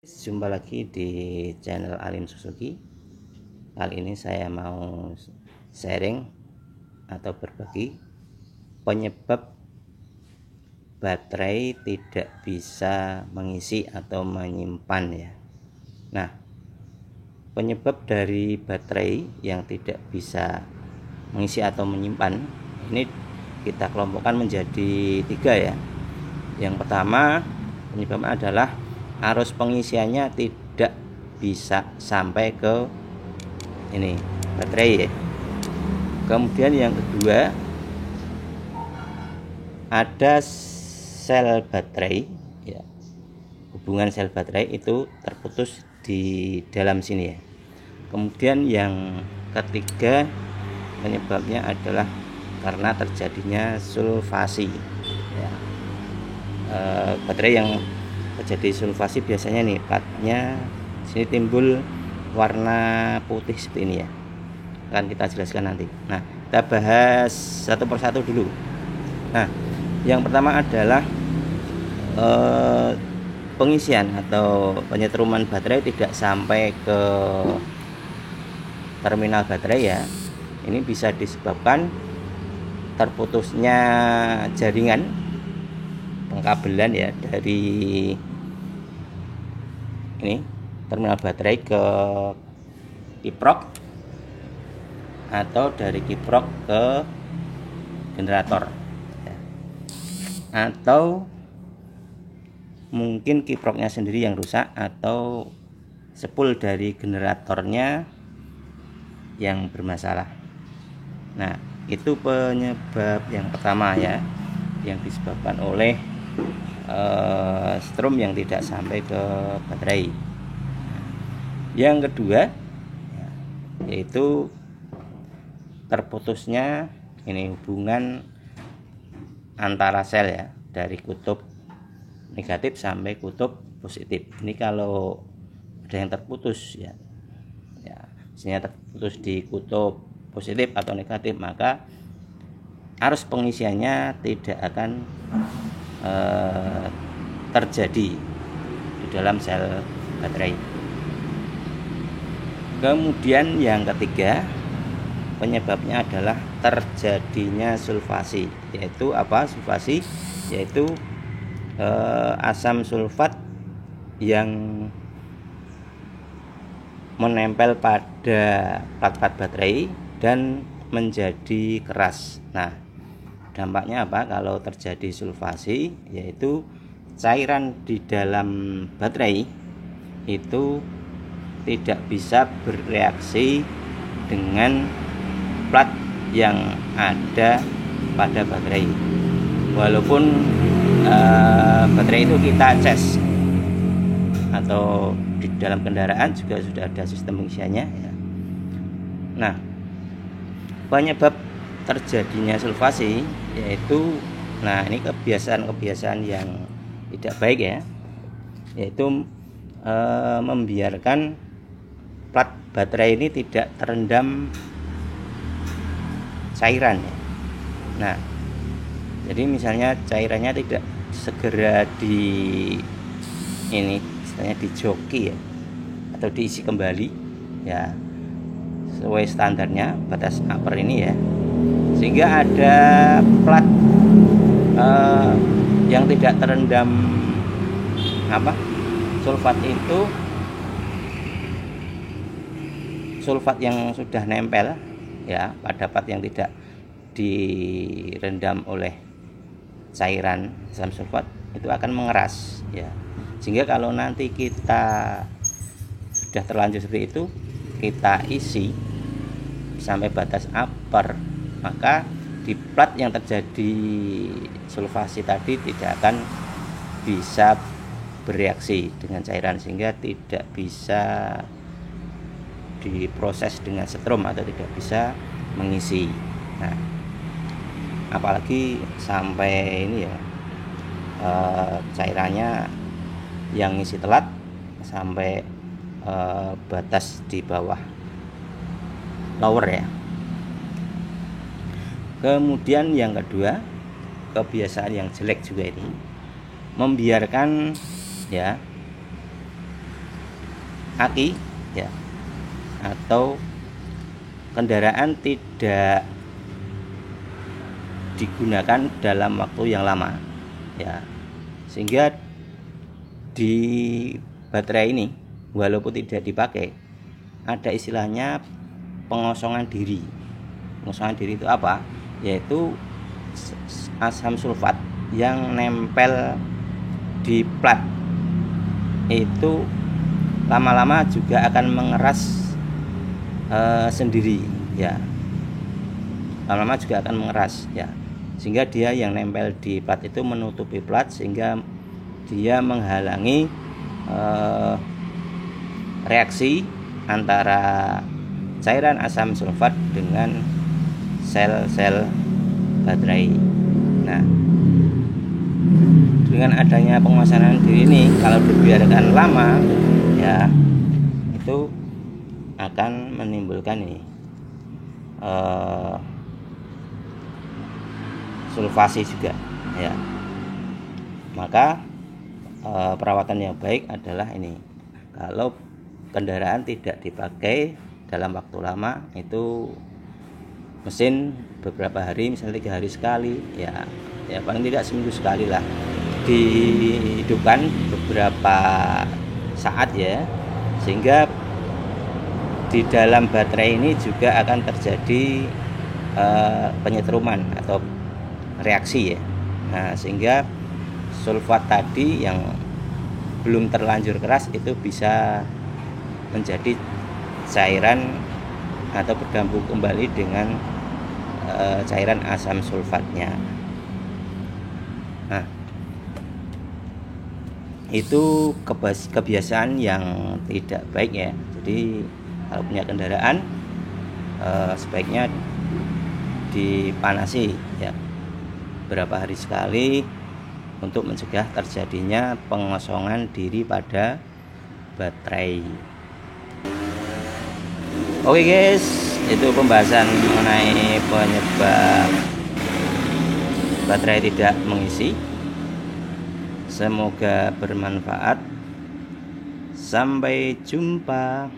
Jumpa lagi di channel Alim Suzuki. Kali ini saya mau sharing atau berbagi penyebab baterai tidak bisa mengisi atau menyimpan ya. Nah, penyebab dari baterai yang tidak bisa mengisi atau menyimpan ini kita kelompokkan menjadi 3 ya. Yang pertama, penyebabnya adalah arus pengisiannya tidak bisa sampai ke ini baterai ya. Kemudian yang kedua, ada sel baterai ya, hubungan sel baterai itu terputus di dalam sini ya. Kemudian yang ketiga, penyebabnya adalah karena terjadinya sulfasi ya. Baterai yang terjadi sulfasi biasanya nih platnya sini timbul warna putih seperti ini ya, akan kita jelaskan nanti. Nah, kita bahas satu persatu dulu. Nah, yang pertama adalah pengisian atau penyetruman baterai tidak sampai ke terminal baterai ya. Ini bisa disebabkan terputusnya jaringan pengkabelan ya dari ini terminal baterai ke kiprok atau dari kiprok ke generator ya. Atau mungkin kiproknya sendiri yang rusak atau spool dari generatornya yang bermasalah. Nah, itu penyebab yang pertama ya, yang disebabkan oleh strom yang tidak sampai ke baterai. Yang kedua yaitu terputusnya ini hubungan antara sel ya, dari kutub negatif sampai kutub positif. Ini kalau ada yang terputus ya, misalnya terputus di kutub positif atau negatif, maka arus pengisiannya tidak akan terjadi di dalam sel baterai. Kemudian yang ketiga, penyebabnya adalah terjadinya sulfasi. Yaitu apa? Sulfasi yaitu asam sulfat yang menempel pada plat-plat baterai dan menjadi keras. Nah, dampaknya apa kalau terjadi sulfasi? Yaitu cairan di dalam baterai itu tidak bisa bereaksi dengan plat yang ada pada baterai. Walaupun baterai itu kita cas atau di dalam kendaraan juga sudah ada sistem pengisiannya ya. Nah, penyebab terjadinya sulfasi yaitu, nah ini kebiasaan yang tidak baik ya, yaitu membiarkan plat baterai ini tidak terendam cairan ya. Nah, jadi misalnya cairannya tidak segera istilahnya dijoki ya, atau diisi kembali ya sesuai standarnya batas upper ini ya, sehingga ada plat yang tidak terendam sulfat itu, sulfat yang sudah nempel ya pada plat yang tidak direndam oleh cairan asam sulfat itu akan mengeras ya, sehingga kalau nanti kita sudah terlanjur seperti itu, kita isi sampai batas upper, maka di plat yang terjadi sulfasi tadi tidak akan bisa bereaksi dengan cairan, sehingga tidak bisa diproses dengan strom atau tidak bisa mengisi. Nah, apalagi sampai ini ya, cairannya yang ngisi telat sampai batas di bawah lower ya. Kemudian yang kedua, kebiasaan yang jelek juga ini, membiarkan ya aki ya, atau kendaraan tidak digunakan dalam waktu yang lama ya, sehingga di baterai ini walaupun tidak dipakai ada istilahnya pengosongan diri. Pengosongan diri itu apa? Yaitu asam sulfat yang nempel di plat itu lama-lama juga akan mengeras sendiri ya, lama-lama juga akan mengeras ya, sehingga dia yang nempel di plat itu menutupi plat, sehingga dia menghalangi reaksi antara cairan asam sulfat dengan sel-sel baterai. Nah, dengan adanya pengosanan diri ini, kalau dibiarkan lama ya, itu akan menimbulkan ini sulfasi juga ya. Maka perawatan yang baik adalah ini, kalau kendaraan tidak dipakai dalam waktu lama, itu mesin beberapa hari, misalnya 3 hari sekali ya, paling tidak seminggu sekali lah, dihidupkan beberapa saat ya, sehingga di dalam baterai ini juga akan terjadi penyetruman atau reaksi ya. Nah, sehingga sulfat tadi yang belum terlanjur keras itu bisa menjadi cairan atau bergabung kembali dengan cairan asam sulfatnya. Nah, itu kebiasaan yang tidak baik ya. Jadi kalau punya kendaraan sebaiknya dipanasi ya berapa hari sekali untuk mencegah terjadinya pengosongan diri pada baterai. Oke guys, itu pembahasan mengenai penyebab baterai tidak mengisi. Semoga bermanfaat. Sampai jumpa.